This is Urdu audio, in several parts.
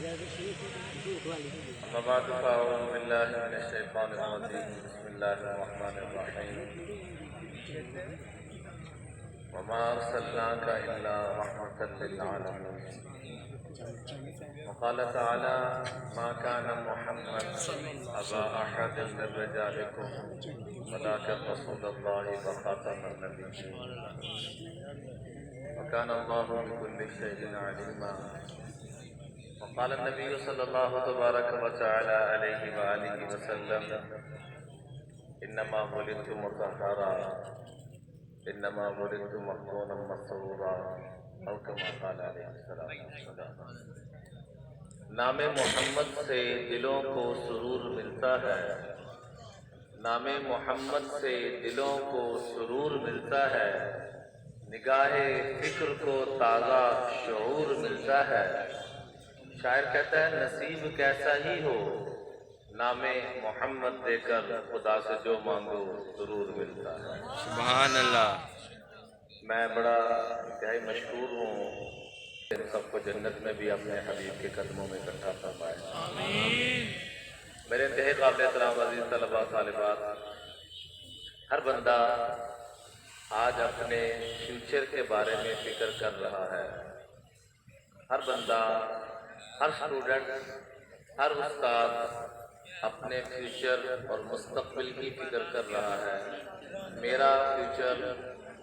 أما بعد فأعوذ بالله من الشيطان الرجيم بسم الله الرحمن الرحيم وما أرسلناك إلا رحمة للعالمين وقال تعالى ما كان محمد أبا أحد من رجالكم ولكن رسول الله وخاتم النبيين وكان الله بكل شيء عليما وقال النبي صلى الله تبارك وتعالى عليه وآله وسلم إنما ولدت مطهرا إنما ولدت مفتونا مسرورا أو كما قال عليه الصلاة والسلام۔ نام محمد سے دلوں کو سرور ملتا ہے، نام محمد سے دلوں کو سرور ملتا ہے، نگاہ فکر کو تازہ شعور ملتا ہے۔ شاعر کہتا ہے نصیب کیسا ہی ہو، نام محمد دے کر خدا سے جو مانگو ضرور ملتا ہے۔ سبحان اللہ۔ میں بڑا انتہائی مشکور ہوں، ان سب کو جنت میں بھی اپنے حبیب کے قدموں میں اکٹھا فرمائے۔ آمین۔ میرے انتہائی قابل احترام عزیز طلباء طالبات، ہر بندہ آج اپنے فیوچر کے بارے میں فکر کر رہا ہے، ہر بندہ، ہر اسٹوڈنٹ، ہر استاد اپنے فیوچر اور مستقبل کی فکر کر رہا ہے۔ میرا فیوچر،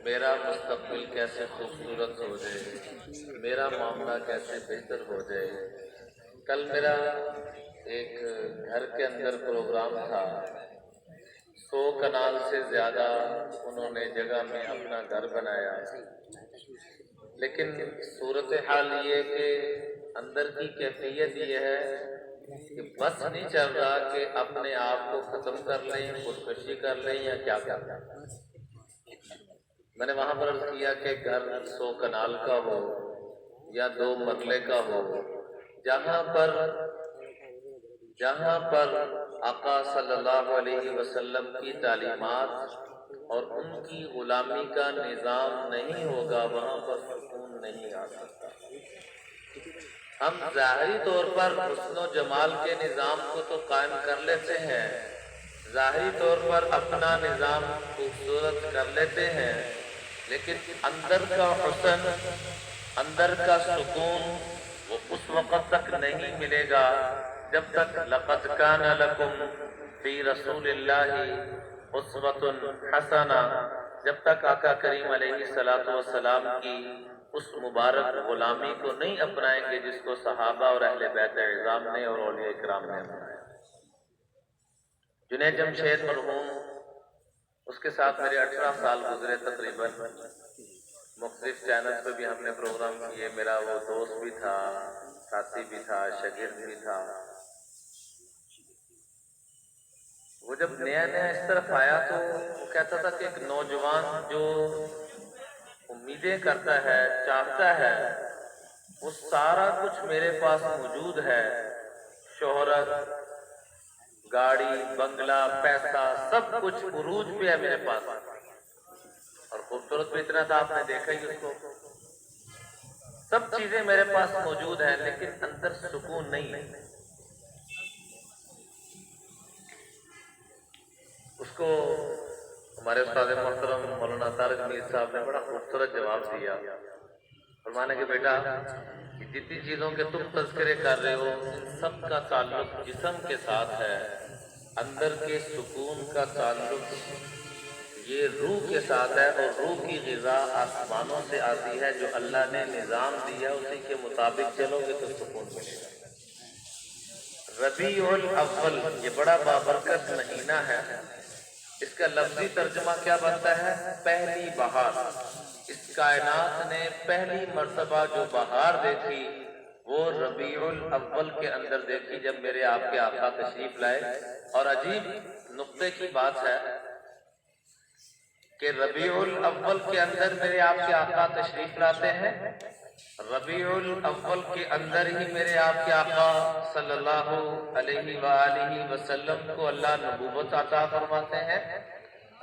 میرا مستقبل کیسے خوبصورت ہو جائے، میرا معاملہ کیسے بہتر ہو جائے۔ کل میرا ایک گھر کے اندر پروگرام تھا، 100 کنال سے زیادہ انہوں نے جگہ میں اپنا گھر بنایا، لیکن صورتحال یہ کہ اندر کی کیفیت یہ ہے کہ بس نہیں چل رہا کہ اپنے آپ کو ختم کر لیں، خودکشی کر لیں یا کیا کر لیں۔ میں نے وہاں پر عرض کیا کہ گھر 100 کنال کا ہو یا 2 مرلے کا ہو، جہاں پر آقا صلی اللہ علیہ وسلم کی تعلیمات اور ان کی غلامی کا نظام نہیں ہوگا، وہاں پر سکون نہیں آ سکتا۔ ہم ظاہری طور پر حسن و جمال کے نظام کو تو قائم کر لیتے ہیں، ظاہری طور پر اپنا نظام خوبصورت کر لیتے ہیں، لیکن اندر کا حسن، اندر کا سکون وہ اس وقت تک نہیں ملے گا جب تک لقد کان لکم فی رسول اللہ اسوۃ حسنہ، جب تک آقا کریم علیہ السلام کی اس مبارک غلامی کو نہیں اپنائیں گے جس کو صحابہ اور اہل بیت اعظام نے اور اولیاء اکرام نے اپنایا۔ جنید جمشید مرحوم، اس کے ساتھ میرے 18 سال گزرے تقریباً، مختلف چینلز پہ بھی ہم نے پروگرام کیے، میرا وہ دوست بھی تھا، ساتھی بھی تھا، شاگرد بھی تھا۔ وہ جب نیا نیا اس طرف آیا تو وہ کہتا تھا کہ ایک نوجوان جو امیدیں کرتا ہے، چاہتا ہے، وہ سارا کچھ میرے پاس موجود ہے، شہرت، گاڑی، بنگلہ، پیسہ، سب کچھ عروج پہ ہے میرے پاس، اور خوبصورت بھی اتنا تھا، آپ نے دیکھا ہی اس کو، سب چیزیں میرے پاس موجود ہیں، لیکن اندر سکون نہیں ہے۔ اس کو ہمارے استاد محترم مولانا طارق میر صاحب نے بڑا خوبصورت جواب دیا، فرمانے کہ بیٹا جتنی چیزوں کے تم تذکرے کر رہے ہو ان سب کا تعلق جسم کے ساتھ ہے، اندر کے سکون کا تعلق یہ روح کے ساتھ ہے، اور روح کی غذا آسمانوں سے آتی ہے، جو اللہ نے نظام دیا اسی کے مطابق چلو گے تو سکون ملے گا۔ ربیع الاول یہ بڑا بابرکت مہینہ ہے، اس کا لفظی ترجمہ کیا بنتا ہے؟ پہلی بہار۔ اس کائنات نے پہلی مرتبہ جو بہار دیکھی وہ ربیع الاول کے اندر دیکھی، جب میرے آپ کے آقا تشریف لائے۔ اور عجیب نقطے کی بات ہے کہ ربیع الاول کے اندر میرے آپ کے آقا تشریف لاتے ہیں، ربیع الاول کے اندر ہی میرے آپ کے آقا صلی اللہ علیہ وآلہ وسلم کو اللہ نبوت عطا فرماتے ہیں،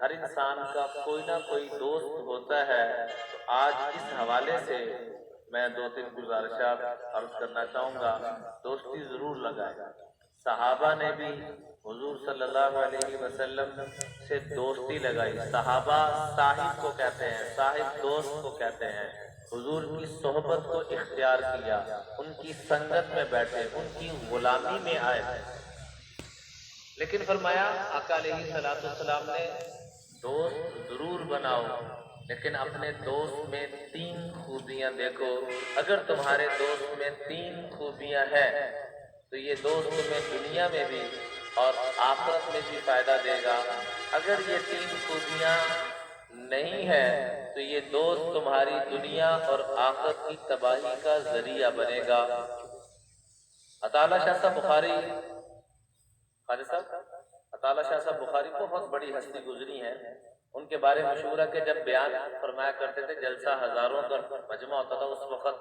ہر انسان کا کوئی نہ کوئی دوست ہوتا ہے. تو آج اس حوالے سے میں 2-3 گزارشات عرض کرنا چاہوں گا. دوستی ضرور لگائیں. صحابہ نے بھی حضور صلی اللہ علیہ وسلم سے دوستی لگائی. صحابہ صاحب کو کہتے ہیں، صاحب دوست کو کہتے ہیں. حضور کی صحبت کو اختیار کیا، ان کی سنگت میں بیٹھے، ان کی غلامی میں آئے. لیکن فرمایا آقا علیہ السلام نے دوست ضرور بناؤ، لیکن اپنے دوست میں 3 خوبیاں دیکھو. اگر تمہارے دوست میں 3 خوبیاں ہیں تو یہ دوست تمہیں دنیا میں بھی اور آخرت میں بھی فائدہ دے گا. اگر یہ 3 خوبیاں نہیں ہے تو یہ دوست تمہاری دنیا اور آخرت کی تباہی کا ذریعہ بنے گا. عطا شاہ صاحب بخاری، خالد صاحب عطا شاہ صاحب بخاری بہت بڑی ہستی گزری ہیں. ان کے بارے میں مشہور ہے کہ جب بیان فرمایا کرتے تھے جلسہ ہزاروں کا مجمع ہوتا تھا. اس وقت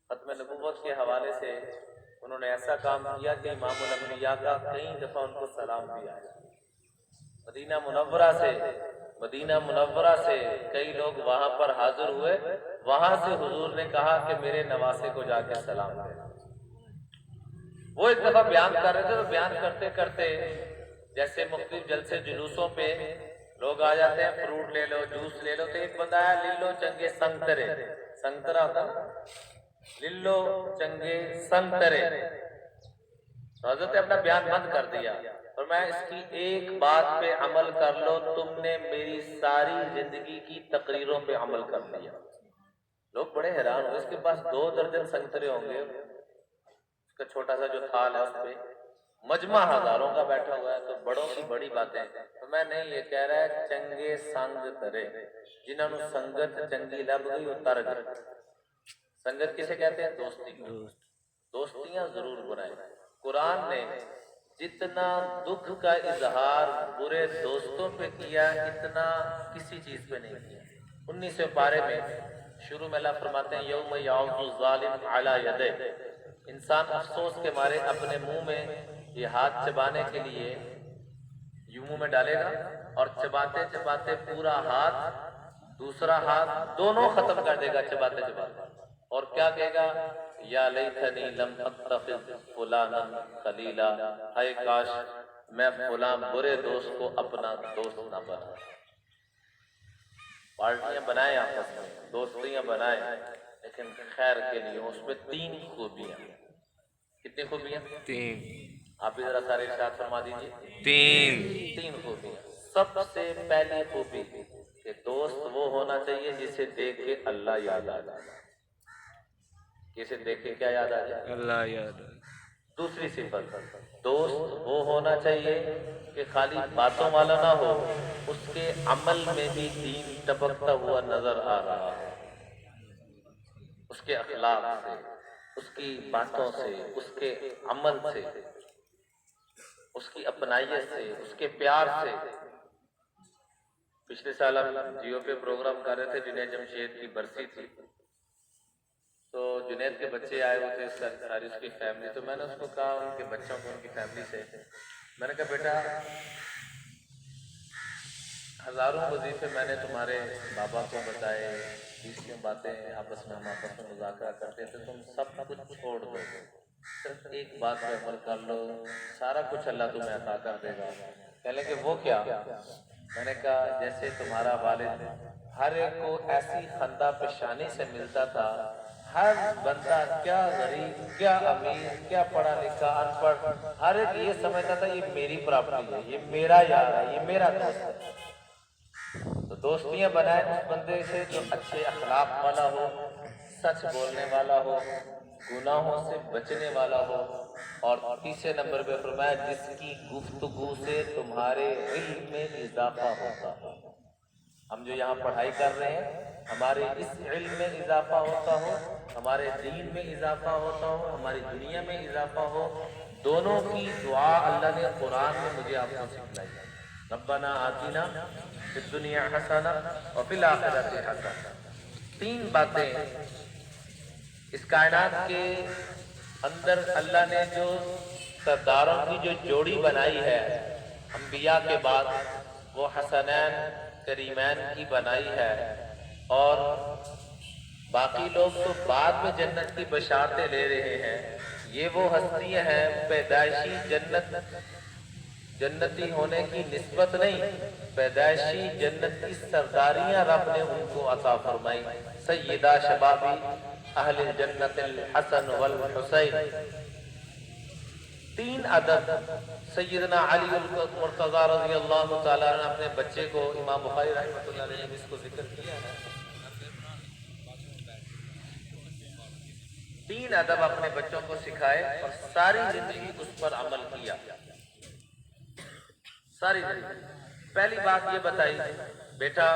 ختم نبوت کے حوالے سے انہوں نے ایسا کام کیا کہ امام الانبیاء کا کئی دفعہ ان کو سلام دیا. مدینہ منورہ سے کئی لوگ وہاں پر حاضر ہوئے. وہاں سے حضور نے کہا کہ میرے نواسے کو جا کے سلام دے. وہ ایک دفعہ بیان کر رہے تھے تو بیان کرتے کرتے جیسے مختلف جلسے جلوسوں پہ لوگ آ جاتے ہیں، فروٹ لے لو، جوس لے لو، تو ایک بندہ آیا للو چنگے سنگترے، سنگترا ہوتا نا، للو چنگے سنگترے. تو حضرت نے اپنا بیان بند کر دیا اور میں اس کی ایک بات پہ عمل کر لو، تم نے میری ساری زندگی کی تقریروں پہ عمل کر لیا. لوگ بڑے حیران ہوئے، اس کے پاس 2 درجن سنگترے ہوں گے، اس کا چھوٹا سا جو تھال ہے اس پہ مجمع ہزاروں کا بیٹھا ہوا ہے، تو بڑوں کی بڑی باتیں. تو میں نہیں، یہ کہہ رہا ہے چنگے سنگ ترے، جنہوں نے سنگت چنگی لب گئی وہ تر گئے. سنگت کسے کہتے ہیں؟ دوستی کو. دوستیاں ضرور بنائیں. قرآن نے جتنا دکھ کا اظہار برے دوستوں پہ کیا اتنا کسی چیز پہ نہیں کیا. 19 پارے میں شروع میں اللہ فرماتے ہیں یوم یعض الظالم علی یدیہ، انسان افسوس کے مارے اپنے منہ میں یہ ہاتھ چبانے کے لیے یوں منہ میں ڈالے گا اور چباتے چباتے پورا ہاتھ، دوسرا ہاتھ دونوں ختم کر دے گا چباتے چباتے، اور کیا کہے گا؟ یا لیتنی لم اتخذ فلانا خلیلا، ہائے کاش میں فلاں برے دوست کو اپنا دوست نہ بنا. پارٹیاں بنائیں، آپس میں دوستیاں بنائیں، لیکن خیر کے لیے. اس میں 3 خوبیاں. کتنی خوبیاں؟ 3. آپ بھی ذرا سارے ارشاد فرما دیجیے. 3 خوبیاں. سب سے پہلی خوبی کہ دوست وہ ہونا چاہیے جسے دیکھ کے اللہ یاد آ جائے. کسے دیکھ کے کیا یاد آ جائے؟ اللہ یاد آ جائے. دوسری صفت، دوست وہ ہونا چاہیے کہ خالی باتوں والا نہ ہو، اس کے عمل میں بھی دین ٹپکتا ہوا نظر آ رہا ہے. اس کے اخلاق سے، اس کی باتوں سے، اس کے عمل سے، اس کی اپنائیت سے، اس کے پیار سے. پچھلے سال ہم جیو پہ پروگرام کر رہے تھے، جنید جمشید کی برسی تھی، تو جنید کے بچے آئے ہوئے تھے، ساری اس کی فیملی. تو میں نے اس کو کہا، ان کے بچوں کو، ان کی فیملی سے میں نے کہا بیٹا ہزاروں وظیفے میں نے تمہارے بابا کو بتائے، 20 باتیں آپس میں ہم آپس میں مذاکرہ کرتے تھے، تم سب کچھ چھوڑ دو، صرف ایک بات پہ عمل کر لو، سارا کچھ اللہ تمہیں عطا کر دے گا. کہنے کہ وہ کیا؟ میں نے کہا جیسے تمہارا والد ہر ایک کو ایسی خندہ پیشانی سے ملتا تھا، ہر بندہ کیا غریب، کیا امیر، کیا پڑھا لکھا، ان پڑھ، ہر ایک یہ سمجھتا تھا یہ میری پراپرٹی ہے، یہ میرا یار ہے، یہ میرا دوست ہے. تو دوستیاں بنائیں اس بندے سے جو اچھے اخلاق والا ہو، سچ بولنے والا ہو، گناہوں سے بچنے والا ہو. اور تیسرے نمبر پہ فرمایا جس کی گفتگو سے تمہارے علم میں اضافہ ہوتا ہو. ہم جو یہاں پڑھائی کر رہے ہیں، ہمارے اس علم میں اضافہ ہوتا ہو، ہمارے دین میں اضافہ ہوتا ہو، ہماری دنیا میں اضافہ ہو. دونوں کی دعا اللہ نے قرآن میں مجھے آپ کو سکھلائی. ربنا آتینا فی الدنیا حسنہ وفی الآخرۃ حسنہ. 3 باتیں اس کائنات کے اندر اللہ نے جو سرداروں کی جو جوڑی بنائی ہے انبیاء کے بعد، وہ حسنین کریمین کی بنائی ہے، اور باقی لوگ تو بعد میں جنت کی بشارتیں لے رہے ہیں۔ یہ وہ ہستیاں ہیں پیدائشی جنتی ہونے کی نسبت نہیں، پیدائشی جنت کی سرداریاں رب نے ان کو عطا فرمائی۔ سیدہ شبابی اہل جنت الحسن والحسین، تین عدد سیدنا علی المرتضی رضی اللہ تعالیٰ نے اپنے بچے کو، امام بخاری رحمۃ اللہ علیہ نے اس کو ذکر کیا ہے، تین ادب اپنے بچوں کو سکھائے اور ساری زندگی اس پر عمل کیا، ساری زندگی۔ پہلی بات یہ بتائی، بیٹا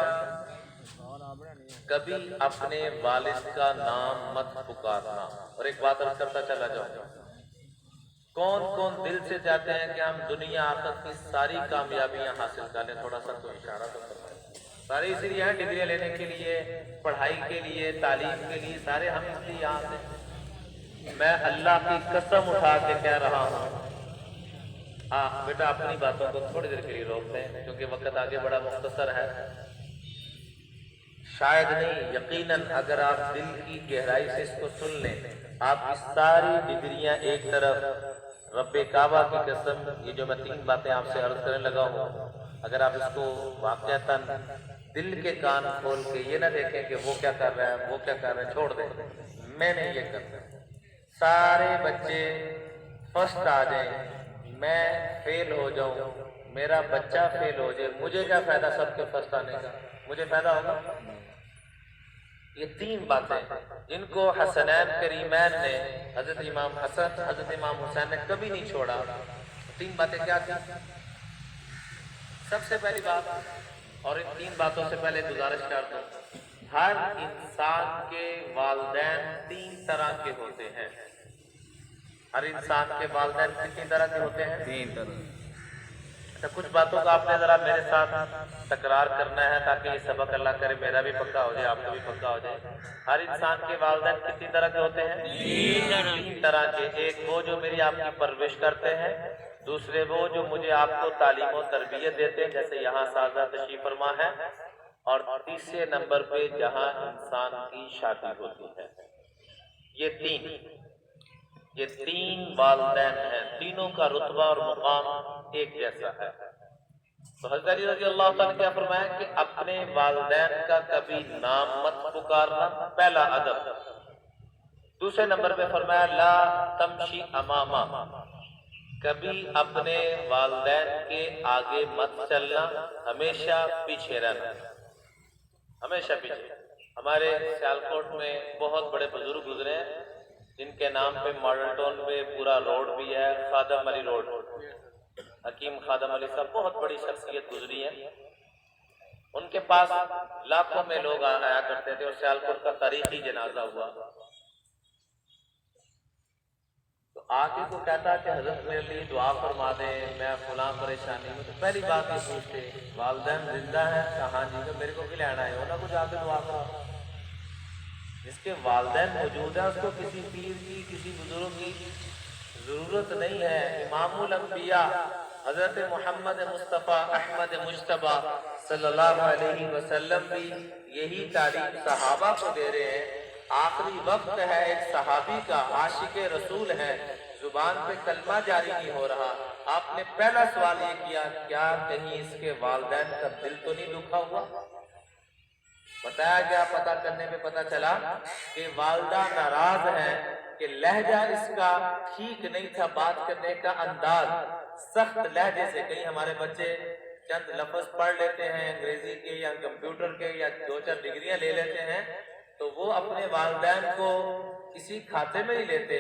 کبھی اپنے والد کا نام مت پکارنا۔ اور ایک بات عرض کرتا چلا جاؤں، کون کون دل سے چاہتے ہیں کہ ہم دنیا آخرت کی ساری کامیابیاں حاصل کر لیں؟ تھوڑا سا تو اشارہ تو کرنا ہے۔ سارے اسی لیے ہیں، ڈگریاں لینے کے لیے، پڑھائی کے لیے، تعلیم کے لیے، سارے ہم اس لیے یہاں سے۔ میں اللہ کی قسم اٹھا کے کہہ رہا ہوں، بیٹا اپنی باتوں کو تھوڑی دیر کے لیے روکتے ہیں کیونکہ وقت آگے بڑا مختصر ہے۔ شاید نہیں، یقیناً اگر آپ دل کی گہرائی سے اس کو سن لیں، آپ کی ساری ڈگریاں ایک طرف، رب کعبہ کی قسم، یہ جو میں تین باتیں آپ سے عرض کرنے لگا ہوں، اگر آپ اس کو واقعتاً دل کے کان کھول کے یہ نہ دیکھیں کہ وہ کیا کر رہا ہے، وہ کیا کر رہا ہے، چھوڑ دیں، میں نہیں یہ کرتا۔ سارے بچے فرسٹ آ جائیں، میں فیل ہو جاؤں، میرا بچہ فیل ہو جائے، مجھے کیا فائدہ سب کے فرسٹ آنے کا؟ مجھے فائدہ ہوگا؟ یہ تین باتیں جن کو حسنین کریمین نے، حضرت امام حسن، حضرت امام حسین نے کبھی نہیں چھوڑا۔ تین باتیں کیا تھیں؟ سب سے پہلی بات، اور ان تین باتوں سے پہلے گزارش کر دوں، ہر انسان کے والدین تین طرح کے ہوتے ہیں۔ ہر انسان کے والدین کتنی طرح کے ہوتے ہیں؟ تین طرح۔ تو کچھ باتوں کا آپ نے ذرا میرے ساتھ تکرار کرنا ہے تاکہ یہ سبق اللہ کرے میرا بھی پکا ہو جائے، آپ کا بھی پکا ہو جائے۔ ہر انسان کے والدین کتنی طرح کے ہوتے ہیں؟ تین طرح کے۔ ایک وہ جو میری آپ کی پرورش کرتے ہیں، دوسرے وہ جو مجھے آپ کو تعلیم و تربیت دیتے ہیں، جیسے یہاں سازہ تشریف فرما ہے، اور تیسرے نمبر پہ جہاں انسان کی شادی ہوتی ہے۔ یہ تین والدین ہیں، تینوں کا رتبہ اور مقام ایک جیسا ہے۔ تو حضرت علی رضی اللہ تعالیٰ نے کیا فرمایا کہ اپنے والدین کا کبھی نام مت پکارنا، پہلا ادب۔ دوسرے نمبر پہ فرمایا لا تمشی اماما، کبھی اپنے والدین کے آگے مت چلنا، ہمیشہ پیچھے رہنا، ہمیشہ پیچھے۔ ہمارے سیالکوٹ میں بہت بڑے بزرگ گزرے ہیں جن کے نام پہ ماڈل ٹاؤن پہ پورا روڈ بھی ہے، خادم علی روڈ، حکیم خادم علی صاحب، بہت بڑی شخصیت گزری ہے۔ ان کے پاس لاکھوں میں لوگ آیا کرتے تھے، اور سیالکوٹ کا تاریخی جنازہ ہوا تو آگے کو کہتا کہ حضرت میرے لیے دعا فرما دیں، میں فلاں پریشانی میں۔ تو پہلی بات یہ پوچھتے والدین زندہ ہیں؟ ہاں جی۔ تو میرے کو بھی لینا ہے، انہوں نے کچھ آگے دعا کرا۔ جس کے والدین موجود ہیں اس کو کسی پیر کی، کسی بزرگ کی ضرورت نہیں ہے۔ امام الانبیاء حضرت محمد مصطفیٰ احمد مجتبی صلی اللہ علیہ وسلم بھی یہی تعلیم صحابہ کو دے رہے ہیں۔ آخری وقت ہے ایک صحابی کا، عاشق رسول ہے، زبان پہ کلمہ جاری نہیں ہو رہا، آپ نے پہلا سوال یہ کیا کیا کہیں اس کے والدین کا دل تو نہیں دکھا ہوا؟ بتایا گیا، پتہ کرنے میں پتہ چلا کہ والدہ ناراض ہیں کہ لہجہ اس کا ٹھیک نہیں تھا، بات کرنے کا انداز سخت لہجے سے۔ کہیں ہمارے بچے چند لفظ پڑھ لیتے ہیں انگریزی کے یا کمپیوٹر کے یا دو چار ڈگریاں لے لیتے ہیں تو وہ اپنے والدین کو کسی کھاتے میں ہی لیتے،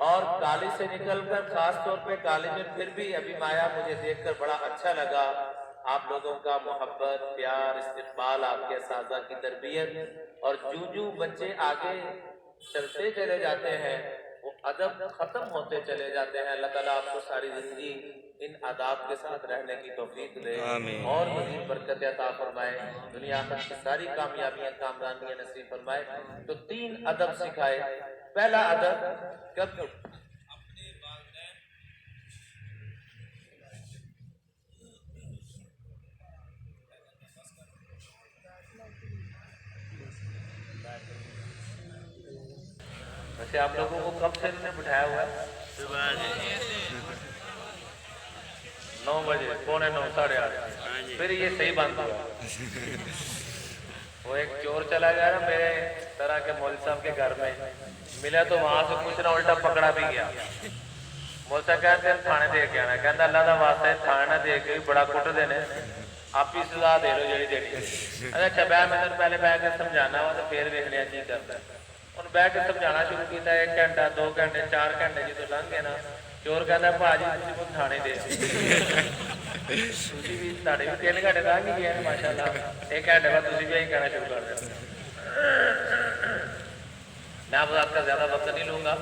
اور کالج سے نکل کر خاص طور پہ کالج میں پھر بھی ابھی مایا مجھے دیکھ کر بڑا اچھا لگا، آپ لوگوں کا محبت، پیار، استقبال، آپ کے اساتذہ کی تربیت، اور جو بچے آگے چلتے چلے جاتے ہیں وہ ادب ختم ہوتے چلے جاتے ہیں۔ اللہ تعالیٰ آپ کو ساری زندگی ان آداب کے ساتھ رہنے کی توفیق دے اور مزید برکت عطا فرمائے، دنیا آخرت کی ساری کامیابیاں، کامرانیاں نصیب فرمائے۔ تو تین ادب سکھائے۔ پہلا ادب کب ویسے آپ لوگوں کو کب سے انہوں نے بٹھایا ہوا ہے؟ 9 بجے، 9:45، 8:30۔ پھر یہ صحیح بند ہوا۔ وہ ایک چور چلا گیا نا میرے طرح کے مولوی صاحب کے گھر میں، ملا تو وہاں سے کچھ نہ الٹا پکڑا بھی گیا۔ مولوی صاحب کہتے ہیں تھانے دے کے آنا، کہتا اللہ دا واسطہ ہے تھانے نہ دے کے بڑا کٹ دینے، آپ ہی سزا دے لو جڑی دینی۔ اچھا بیٹھ میں پہلے بیٹھ کے سمجھانا ہوا تو پھر دیکھنے چی کرتا ہے۔ انہوں بیٹھ کے سمجھانا شروع کیتا، 1 گھنٹہ 2 گھنٹے 4 گھنٹے جی تو لنگ گئے نا، چور کہتا ہے بھاجی تسی کو تھانے دے تسی بھی تاڑے بھی 3 گھنٹے لنگ گئے ہیں ماشاءاللہ، 1 گھنٹے بعد تسی بھی یہی کہنا شروع کر دیں۔ میں آپ کا زیادہ وقت نہیں لوں گا۔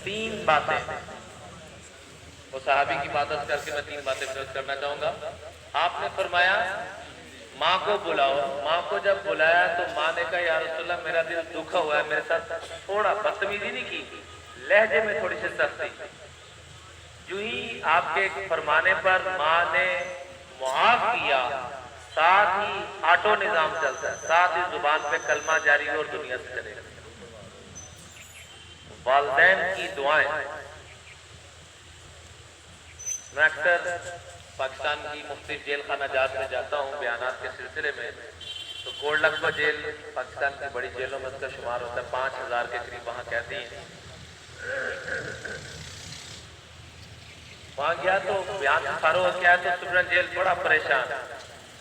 3 باتیں وہ صحابی کی بات کر کے میں 3 باتیں پیش کرنا چاہوں گا۔ آپ نے فرمایا ماں کو بلاؤ، ماں کو جب بلایا تو ماں نے کہا یا رسول اللہ میرا دل دکھا ہوا ہے، میرے ساتھ تھوڑا بدتمیزی نہیں کی، لہجے میں تھوڑی سی سختی۔ جو ہی آپ کے فرمانے پر ماں نے معاف کیا، ساتھ ہی آٹو نظام چلتا ہے، ساتھ ہی زبان پہ کلمہ جاری اور دنیا سے چلے گا۔ والدین کی دعائیں، میں اکثر پاکستان کی مختلف جیل خانہ جات میں جاتا ہوں بیانات کے سلسلے میں، تو کوڑ لکھپا جیل پاکستان کی بڑی جیلوں میں اس کا شمار ہوتا ہے، 5000 کے قریب وہاں قیدی ہیں۔ وہاں گیا تو بیان سے فارغ ہو گیا تو سپرنٹ جیل بڑا پریشان،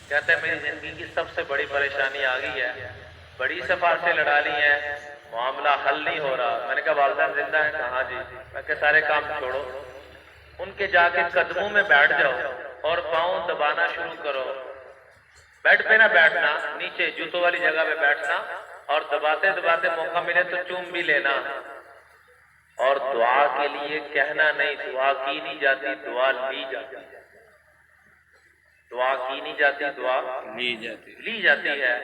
کہتے ہیں میری زندگی کی سب سے بڑی پریشانی آ گئی ہے، بڑی سفارشیں لڑا لی ہیں، معاملہ حل نہیں ہو رہا۔ میں نے کہا والدین زندہ ہیں؟ کہا جی۔ میں کہا سارے کام چھوڑو، ان کے جا کے قدموں میں بیٹھ جاؤ اور پاؤں دبانا شروع کرو، بیڈ پہ نہ بیٹھنا، نیچے جوتوں والی جگہ پہ بیٹھنا، اور دباتے دباتے موقع ملے تو چوم بھی لینا، اور دعا کے لیے کہنا نہیں، دعا کی نہیں جاتی، دعا لی جاتی ہے، دعا کی نہیں جاتی، دعا لی جاتی ہے۔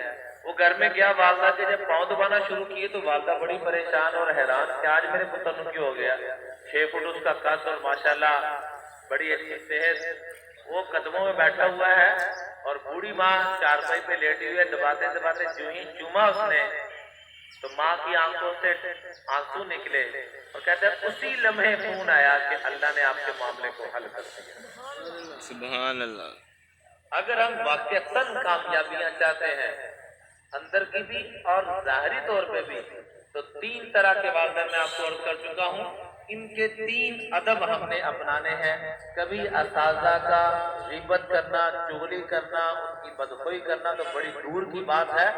وہ گھر میں گیا، والدہ کے جب پاؤں دبانا شروع کیے تو والدہ بڑی پریشان اور حیران کہ آج میرے پتر نو کیوں ہو گیا، 6 فٹ اس کا قد اور ماشاءاللہ بڑی اچھی صحت، وہ قدموں میں بیٹھا ہوا ہے اور بوڑھی ماں چارپائی پہ لیٹی ہوئی ہے، دباتے دباتے جو ہی چوما اس نے تو ماں کی آنکھوں سے آنسو نکلے اور کہتے ہیں اسی لمحے فون آیا کہ اللہ نے آپ کے معاملے کو حل کر دیا۔ سبحان اللہ۔ اگر ہم واقعتاً کامیابیاں چاہتے ہیں اندر کی بھی اور ظاہری طور پہ بھی، تو 3 طرح کے والدین میں آپ کو عرض کر چکا ہوں، ان کے 3 ادب ہم نے اپنانے ہیں۔ کبھی اساتذہ کا غیبت کرنا، چغلی کرنا، ان کی بدخوئی کرنا تو بڑی دور کی بات ہے،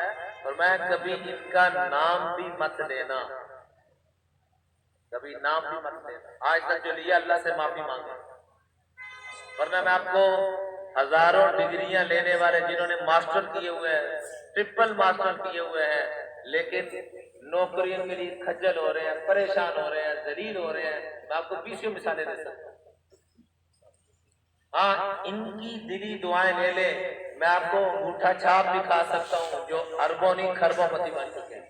اور میں کبھی ان کا نام بھی مت لینا، کبھی نام بھی مت لینا۔ آج تک جو لیا اللہ سے معافی مانگے، ورنہ میں آپ کو ہزاروں ڈگریاں لینے والے جنہوں نے ماسٹر کیے ہوئے ہیں، ٹرپل ماسٹر کیے ہوئے ہیں، لیکن نوکریوں کے لیے کھجل ہو رہے ہیں، پریشان ہو رہے ہیں، ذلیل ہو رہے ہیں، میں آپ کو 20 مثالیں دے سکتا ہوں۔ ہاں ان کی دلی دعائیں لے لے، میں آپ کو انگوٹھا چھاپ دکھا سکتا ہوں جو اربوں نہیں کھربوں پتی بن چکے ہیں۔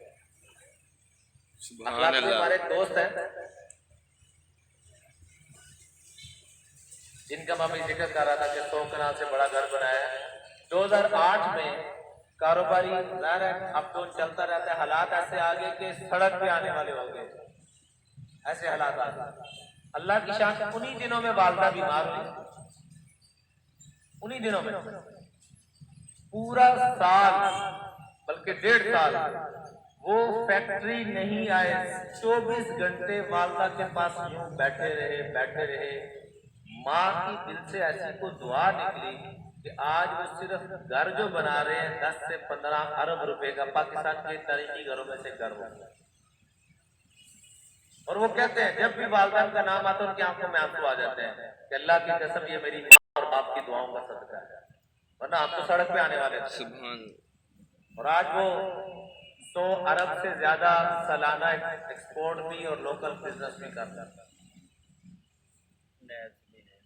سبحان اللہ۔ ہمارے دوست ہیں جن کا میں ابھی ذکر کر رہا تھا کہ 100 کنال سے بڑا گھر بنایا ہے۔ 2008 میں کاروباری ظاہر ہے اب تو چلتا رہتا ہے، حالات ایسے آگے کہ سڑک پہ آنے والے ہو گئے، ایسے حالات آگے۔ اللہ کی شان، انہی دنوں میں والدہ بیمار ہوئی، انہی دنوں میں پورا سال بلکہ 1.5 سال وہ فیکٹری نہیں آئے، 24 گھنٹے والدہ کے پاس یوں بیٹھے رہے۔ ماں کی دل سے ایسی کو دعا نکلی کہ آج وہ صرف گھر جو بنا رہے ہیں 10 سے 15 ارب روپے کا، پاکستان کے تاریخی گھروں میں سے گھر ہوگا۔ اور وہ کہتے ہیں جب بھی والدین کا نام آتا ہے ان کی آنکھوں میں آنسو آ جاتے ہیں کہ اللہ کی قسم یہ میری ماں اور باپ کی دعاؤں کا صدقہ ہے، ورنہ ہم تو سڑک پہ آنے والے تھے۔ سبحان۔ اور آج وہ 100 ارب سے زیادہ سالانہ ایکسپورٹ بھی اور لوکل بزنس بھی کرتا ہے۔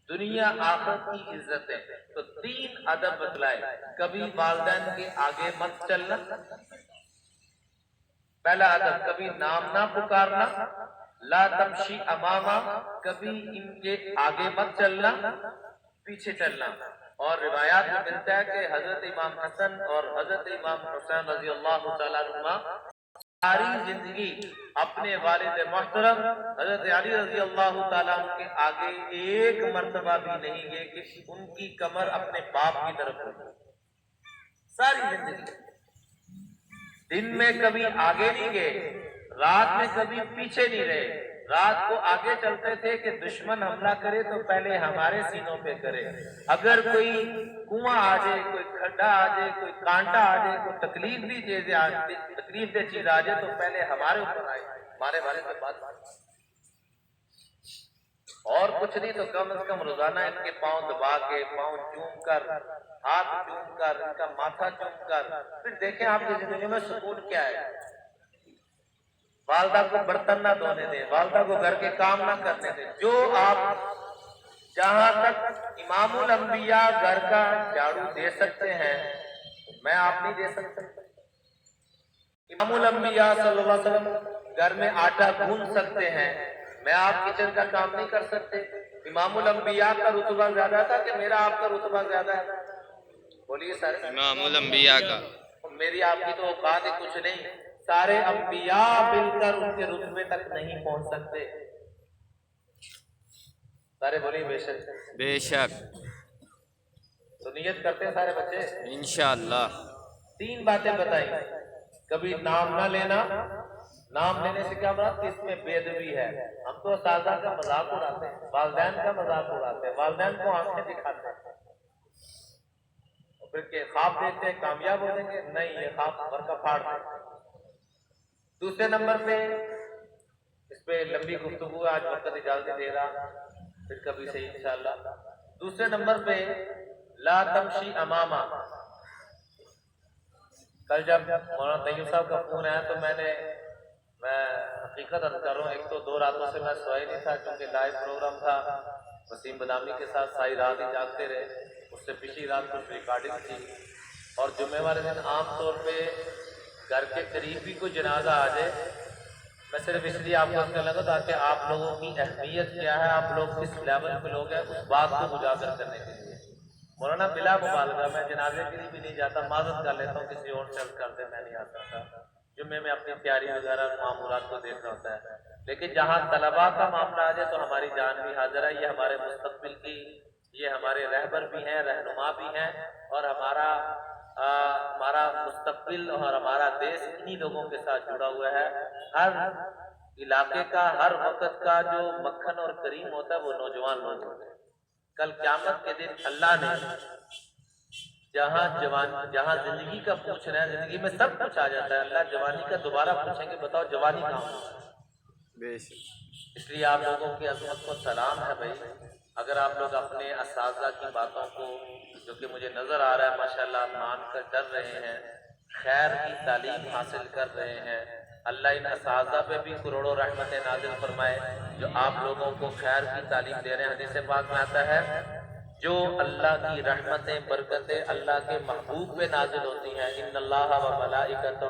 دنیا آخرت کی عزتیں تو 3 ادب بتلائے۔ کبھی والدین کے آگے مت چلنا، پہلا ادب کبھی نام نہ پکارنا، لا تمشی اماما، کبھی ان کے آگے مت چلنا، پیچھے چلنا۔ اور روایات میں ملتا ہے کہ حضرت امام حسن اور حضرت امام حسین رضی اللہ تعالیٰ عنہما ساری زندگی اپنے والد محترم حضرت علی رضی اللہ تعالیٰ عنہ کے آگے ایک مرتبہ بھی نہیں گئے کہ ان کی کمر اپنے باپ کی طرف ہو. ساری زندگی دن میں کبھی آگے نہیں گئے، رات میں کبھی پیچھے نہیں رہے. رات کو آگے چلتے تھے کہ دشمن حملہ کرے تو پہلے ہمارے سینوں پہ کرے. اگر کوئی کنواں آ جائے، کوئی کھڈا آ جائے، کوئی کانٹا آ جائے، کوئی تکلیف دہ چیز آ جائے تو پہلے ہمارے اوپر آئے، ہمارے بارے میں بات. اور کچھ نہیں تو کم از کم روزانہ ان کے پاؤں دبا کے، پاؤں چوم کر، ہاتھ چوم کر، ان کا ماتھا چوم کر، پھر دیکھیں آپ کی زندگی میں سکون کیا ہے. والدہ کو برتن نہ دھونے دیں، والدہ کو گھر کے کام نہ کرنے دیں. جو آپ جہاں تک امام الانبیاء گھر کا جھاڑو دے سکتے ہیں میں آپ نہیں دے سکتا. امام الانبیاء صلی اللہ علیہ وسلم گھر میں آٹا گون سکتے ہیں، میں آپ کچن کا کام نہیں کر سکتے. امام الانبیاء کا رتبہ زیادہ تھا کہ میرا آپ کا رتبہ زیادہ ہے؟ بولیے سر. امام الانبیاء کا. میری آپ کی تو اوقات ہی کچھ نہیں. سارے انبیاء مل کر ان کے رتبے تک نہیں پہنچ سکتے. سارے بولیے بے شک. بے شک. تو نیت کرتے ہیں سارے بچے انشاءاللہ. 3 باتیں بتائی. کبھی نام نہ لینا، نام لینے سے کیا مراد؟ اس میں بے ادبی ہے. ہم تو اساتذہ کا مذاق اڑاتے ہیں، والدین کا مذاق اڑاتے ہیں، والدین کو آنکھیں دکھاتے ہیں، پھر کہ خواب دیکھتے ہیں کامیاب ہو جائیں گے. نہیں، یہ خواب بھر کا پھاڑ دیں. دوسرے نمبر پہ اس پہ لمبی گفتگو آج وقت اجازت دے رہا، پھر کبھی صحیح انشاءاللہ. دوسرے نمبر پہ لا تمشی اماما. کل جب مولانا طیب صاحب کا فون آیا تو میں حقیقت عرض کر رہا ہوں، ایک تو 2 راتوں سے میں سویا نہیں تھا کیونکہ لائیو پروگرام تھا وسیم بدامی کے ساتھ، ساری رات ہی جاگتے رہے. اس سے پچھلی رات کچھ ریکارڈنگ تھی. اور جمعے والے دن عام طور پہ گھر کے قریب بھی کوئی جنازہ آ جائے، میں صرف اس لیے آپ کو کہنے لگا تاکہ آپ لوگوں کی اہمیت کیا ہے، آپ لوگ کس لیول پہ لوگ ہیں، اس بات کو اجاگر کرنے کے لیے. مولانا بلا مبالغہ میں جنازے کے لیے بھی نہیں جاتا، معذرت کر لیتا ہوں کسی اور سے کرتے میں نہیں آتا تھا. جمعے میں اپنی تیاری وغیرہ معمولات کو دیکھنا ہوتا ہے. لیکن جہاں طلباء کا معاملہ آ جائے تو ہماری جان بھی حاضر ہے. یہ ہمارے مستقبل کی، یہ ہمارے رہبر بھی ہیں، رہنما بھی ہیں، اور ہمارا مستقبل اور ہمارا دیش انہی لوگوں کے ساتھ جڑا ہوا ہے. ہر علاقے کا، ہر وقت کا جو مکھن اور کریم ہوتا ہے وہ نوجوان لوگ ہوتے ہیں. کل قیامت کے دن اللہ نے جہاں زندگی کا پوچھ رہے ہیں، زندگی میں سب کچھ آ جاتا ہے، اللہ جوانی کا دوبارہ پوچھیں گے بتاؤ جوانی کہاں ہے؟ بے شک. اس لیے آپ لوگوں کی عظمت کو سلام ہے بھائی. اگر آپ لوگ اپنے اساتذہ کی باتوں کو، جو کہ مجھے نظر آ رہا ہے ماشاءاللہ مان کر ڈر رہے ہیں، خیر کی تعلیم حاصل کر رہے ہیں، اللہ ان اساتذہ پہ بھی کروڑوں رحمتیں نازل فرمائے جو آپ لوگوں کو خیر کی تعلیم دے رہے ہیں. حدیث پاک میں آتا ہے جو اللہ کی رحمتیں، برکتیں اللہ کے محبوب پہ نازل ہوتی ہیں، ان اللہ و ملائکتہ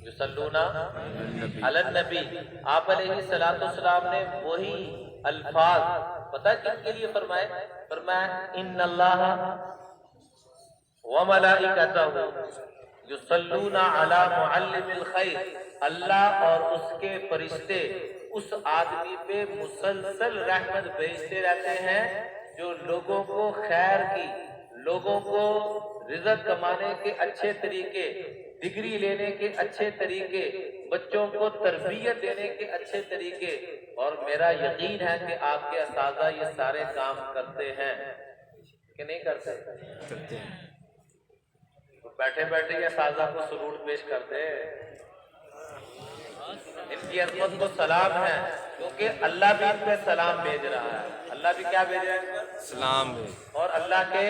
یصلون علی النبی. آپ علیہ السلام نے وہی الفاظ پتہ کن کے لیے فرمائے؟ فرمایا ان اللہ و ملائکتہ یصلون علی معلم الخیر. اللہ اور اس کے فرشتے اس آدمی پہ مسلسل رحمت بھیجتے رہتے ہیں جو لوگوں کو خیر کی، لوگوں کو رزق کمانے کے اچھے طریقے، ڈگری لینے کے اچھے طریقے، بچوں کو تربیت دینے کے اچھے طریقے. اور میرا یقین ہے کہ آپ کے اساتذہ یہ سارے کام کرتے ہیں کہ نہیں کرتے؟ کرتے ہیں. بیٹھے بیٹھے یہ اساتذہ کو سلوٹ پیش کرتے، ان کی عظمت کو سلام ہے، کیونکہ اللہ بھی ان پہ سلام بھیج رہا ہے. اللہ بھی کیا بھیج رہا ہے؟ سلام. اور اللہ کے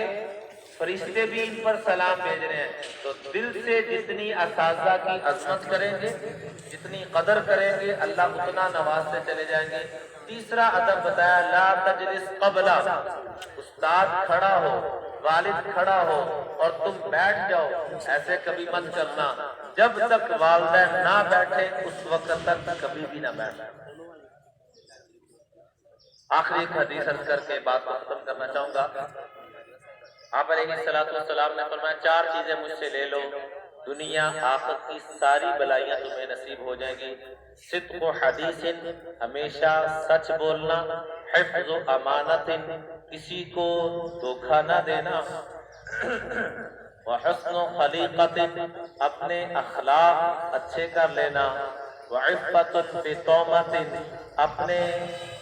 فرشتے بھی ان پر سلام بھیج رہے ہیں. تو دل سے جتنی اساتذہ کی عظمت کریں گے، جتنی قدر کریں گے، اللہ اتنا نوازتے چلے جائیں گے. تیسرا ادب بتایا لا تجلس قبلہ. استاد کھڑا ہو، والد کھڑا ہو اور تم بیٹھ جاؤ، ایسے کبھی مت کرنا. جب تک والدین نہ بیٹھے اس وقت تک کبھی بھی نہ بیٹھے. آخری ایک حدیث عرض کر کے بات کو ختم کرنا چاہوں گا. آپ علیہ السلام نے فرمایا 4 چیزیں مجھ سے لے لو دنیا آخرت کی ساری بلائیاں تمہیں نصیب ہو جائیں گی۔ صدق و حدیث، ہمیشہ سچ بولنا، حفظ و امانت، کسی کو دھوکہ نہ دینا، وحسن و خلیقت، اپنے اخلاق اچھے کر لینا، وعفت بطومت، اپنے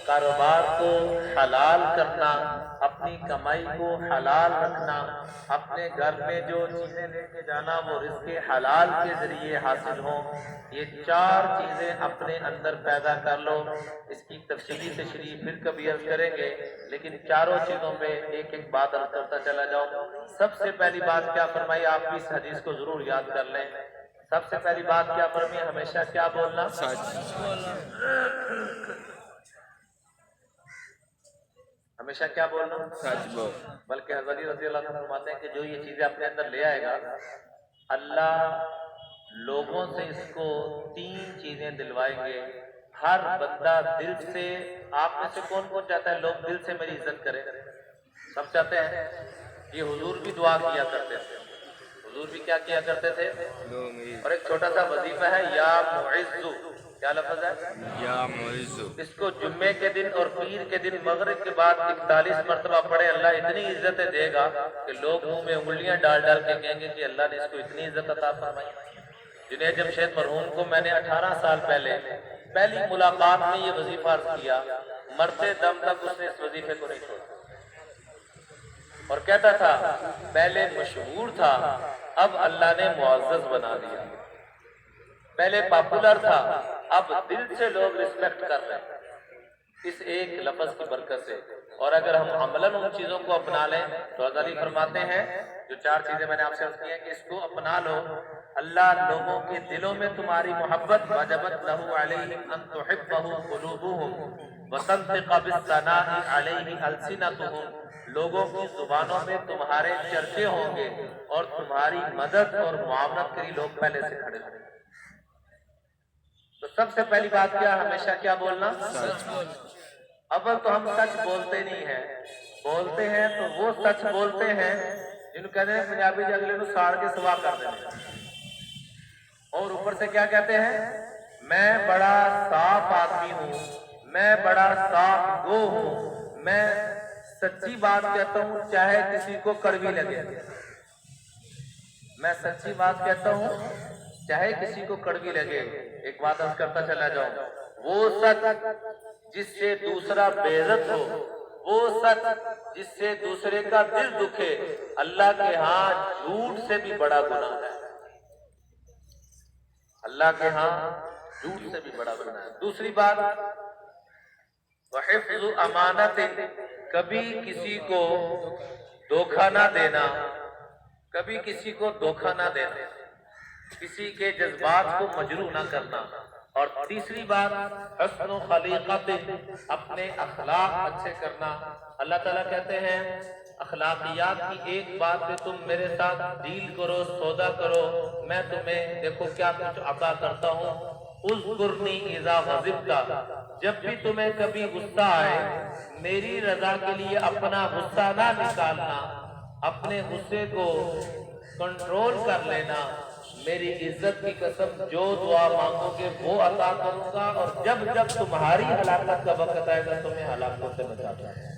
کاروبار کو حلال کرنا، اپنی کمائی کو حلال رکھنا، اپنے گھر میں جو چیزیں لے کے جانا وہ رزق حلال کے ذریعے حاصل ہوں۔ یہ 4 چیزیں اپنے اندر پیدا کر لو۔ اس کی تفصیلی تشریح پھر کبھی عرض کریں گے، لیکن چاروں چیزوں میں ایک ایک بات عرض کرتا چلا جاؤں۔ سب سے پہلی بات کیا فرمائی؟ آپ بھی اس حدیث کو ضرور یاد کر لیں۔ سب سے پہلی بات کیا فرمائی؟ ہمیشہ کیا بولنا؟ ہمیشہ کیا بولنا؟ سچ بول۔ بلکہ حضرت علی رضی اللہ عنہ فرماتے ہیں کہ جو یہ چیزیں اپنے اندر لے آئے گا، اللہ لوگوں سے اس کو 3 چیزیں دلوائیں گے۔ ہر بندہ دل سے، آپ میں سے کون کون چاہتا ہے لوگ دل سے میری عزت کریں؟ سب چاہتے ہیں؟ یہ حضور بھی دعا کیا کرتے تھے، حضور بھی کیا کیا کرتے تھے؟ اور ایک چھوٹا سا وظیفہ ہے، یا معزو، کیا لفظ ہے؟ یا معزو۔ اس کو جمعے کے دن اور پیر کے دن مغرب کے بعد 41 مرتبہ پڑھے، اللہ اتنی عزتیں دے گا کہ لوگ منہ میں انگلیاں ڈال ڈال کے کہیں گے کہ اللہ نے اس کو اتنی عزت عطا فرمائی۔ جنید جمشید مرحوم کو میں نے 18 سال پہلے پہلی ملاقات میں یہ وظیفہ عرض کیا، مرتے دم تک اس نے اس وظیفے کو نہیں چھوڑا، اور کہتا تھا پہلے مشہور تھا، اب اللہ نے معزز بنا دیا، پہلے پاپولر تھا، اب دل سے لوگ ریسپیکٹ کر رہے ہیں اس ایک لفظ کی برکت سے۔ اور اگر ہم عملاً ان چیزوں کو اپنا لیں تو حضرت علی فرماتے ہیں جو 4 چیزیں میں نے آپ سے عرض کی ہیں کہ اس کو اپنا لو، اللہ لوگوں کے دلوں میں تمہاری محبت، وجبت لہ علیہم ان تحبہ قلوبہم وتنطق بالثناء علیہ السنتہم، لوگوں کی زبانوں میں تمہارے چرچے ہوں گے اور تمہاری مدد اور معاونت کے لیے لوگ پہلے سے کھڑے ہوں گے۔ تو سب سے پہلی بات کیا؟ ہمیشہ کیا بولنا؟ سچ بول۔ اول تو ہم سچ بولتے نہیں ہیں، بولتے ہیں تو وہ سچ بولتے ہیں جن کہتے ہیں پنجابی جگلے نو ساڑ کے سوا کر دیتے ہیں، اور اوپر سے کیا کہتے ہیں؟ میں بڑا صاف آدمی ہوں، میں بڑا صاف گو ہوں، میں سچی بات کہتا ہوں چاہے کسی کو کڑوی لگے، میں سچی بات کہتا ہوں چاہے کسی کو کڑوی لگے۔ ایک بات عرض کرتا چلا جاؤں، وہ سچ جس سے دوسرا بے عزت ہو، وہ سچ جس سے دوسرے کا دل دکھے، اللہ کے ہاں جھوٹ سے بھی بڑا گناہ ہے، اللہ کے ہاں جھوٹ سے بھی بڑا گناہ ہے۔ دوسری بات، وحفظ امانت، کبھی کسی کو دھوکہ نہ دینا، کبھی کسی کو دھوکہ نہ دینا، کسی کے جذبات کو مجروح نہ کرنا۔ اور تیسری بات، حسن و خلیقت، اپنے اخلاق اچھے کرنا۔ اللہ تعالیٰ کہتے ہیں اخلاقیات کی ایک بات پہ تم میرے ساتھ ڈیل کرو، سودا کرو، میں تمہیں دیکھو کیا کچھ عطا کرتا ہوں۔ اذکرنی اذا غضبت، جب بھی تمہیں کبھی غصہ آئے میری رضا کے لیے اپنا غصہ نہ نکالنا، اپنے غصے کو کنٹرول کر لینا، میری عزت کی قسم جو دعا مانگو گے وہ عطا کروں گا، اور جب جب تمہاری ہلاکت کا وقت آئے گا تمہیں ہلاکت سے بچاتا ہے۔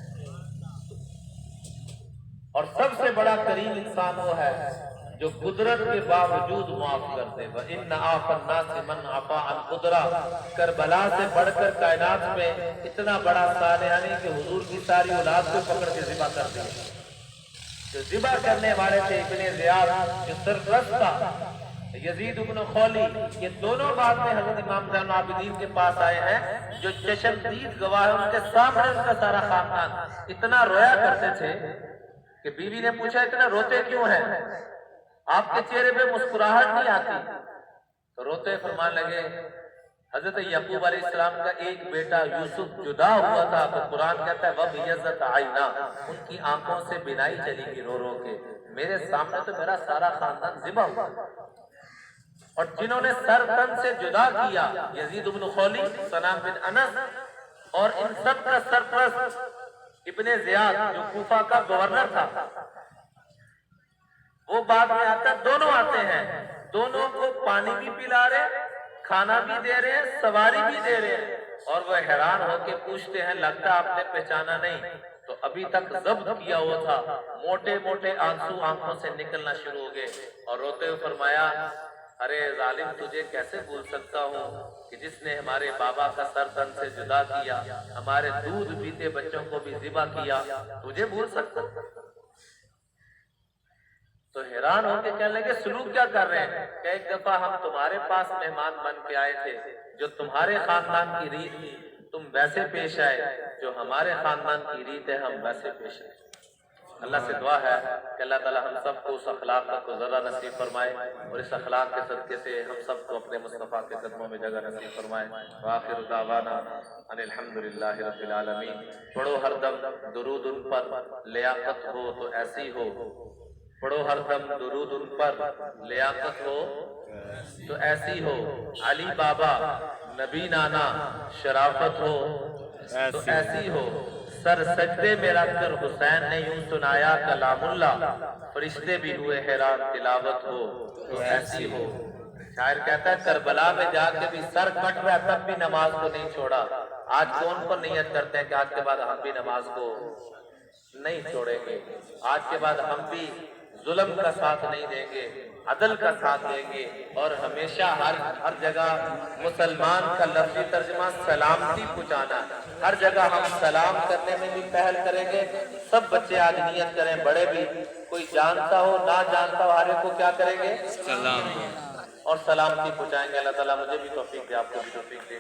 اور سب سے بڑا کریم انسان وہ ہے جو قدرت کے باوجود معاف کر دے۔ وَإِنَّ عَافَ النَّاسِ مَنْ عَفَا عَنْ قُدْرَةٍ، کربلا سے بڑھ کر کائنات میں اتنا بڑا صالح نہیں کہ حضور کی ساری اولاد کو پکڑ کے ذبح کر دیا۔ جو ذبح کرنے والے تھے ابن زیاد، جو سرپرست تھا یزید ابن خولی، یہ دونوں بعد میں حضرت امام زین العابدین کے پاس آئے ہیں، جو چشمدید گواہ ہے، ان کے سامنے ان کا سارا خاندان اتنا رویا کرتے تھے کہ بیوی نے پوچھا اتنا روتے کیوں ہیں؟ آپ کے چہرے پہ مسکراہٹ نہیں آتی؟ تو روتے فرمانے لگے حضرت یعقوب علیہ السلام کا ایک بیٹا یوسف جدا ہوا تھا، تو قرآن کہتا ہے وَبِيَضَّتْ عَيْنَاهُ، ان کی آنکھوں سے بینائی چلی گئی رو رو کے، میرے سامنے تو میرا سارا خاندان ذبح ہوا۔ اور جنہوں نے سر تن سے جدا کیا، یزید بن خولی، سنان بن انس، اور ان سب کا سرپرست ابن زیاد جو کوفہ کا گورنر تھا، وہ بعد میں آتا، دونوں آتے ہیں، دونوں کو پانی بھی پلا رہے، کھانا بھی دے رہے ہیں، سواری بھی دے رہے ہیں، اور وہ حیران ہو کے پوچھتے ہیں لگتا آپ نے پہچانا نہیں؟ تو ابھی تک ضبط کیا ہوا تھا، موٹے موٹے آنسو آنکھوں سے نکلنا شروع ہو گئے، اور روتے ہوئے فرمایا ارے ظالم تجھے کیسے بھول سکتا ہوں کہ جس نے ہمارے بابا کا سر تن سے جدا کیا، ہمارے دودھ پیتے بچوں کو بھی ذبح کیا، تجھے بھول سکتا؟ تو حیران ہو کے کہنے لگے سلوک کیا کر رہے ہیں؟ کہ ایک دفعہ ہم تمہارے پاس مہمان بن کے آئے تھے، جو تمہارے خاندان کی ریت تھی تم ویسے پیش آئے، جو ہمارے خاندان کی ریت ہے ہم ویسے پیش آئے۔ اللہ سے دعا ہے کہ اللہ تعالی ہم سب کو اس اخلاق کو ذرہ نصیب فرمائے، اور اس اخلاق کے صدقے سے ہم سب کو اپنے مصطفیٰ کے قدموں میں جگہ نصیب فرمائے۔ وآخر دعوانا ان الحمدللہ رب العالمین۔ پڑھو ہر دم درود ان پر، لیاقت ہو تو ایسی ہو، پڑھو ہر دم درود ان پر، لیاقت ہو تو ایسی ہو، علی بابا نبی نانا شرافت ہو تو ایسی ہو، سر سجدے میں رکھ کر حسین نے یوں سنایا کلام اللہ، فرشتے بھی ہوئے حیران تلاوت ہو تو ایسی ہو۔ شاعر کہتا ہے کربلا میں جا کے بھی سر کٹ رہا تب بھی نماز کو نہیں چھوڑا۔ آج کون کو نیت کرتے ہیں کہ آج کے بعد ہم بھی نماز کو نہیں چھوڑیں گے، آج کے بعد ہم بھی ظلم کا ساتھ نہیں دیں گے، عدل کا ساتھ دیں گے، اور ہمیشہ ہر جگہ مسلمان کا لفظی ترجمہ سلامتی پہنچانا، ہر جگہ ہم سلام کرنے میں بھی پہل کریں گے۔ سب بچے آج نیت کریں، بڑے بھی، کوئی جانتا ہو نہ جانتا ہو ہر ایک کو کیا کریں گے؟ سلام اور سلامتی پہنچائیں گے۔ اللہ تعالیٰ مجھے بھی توفیق دے، آپ کو بھی توفیق دے۔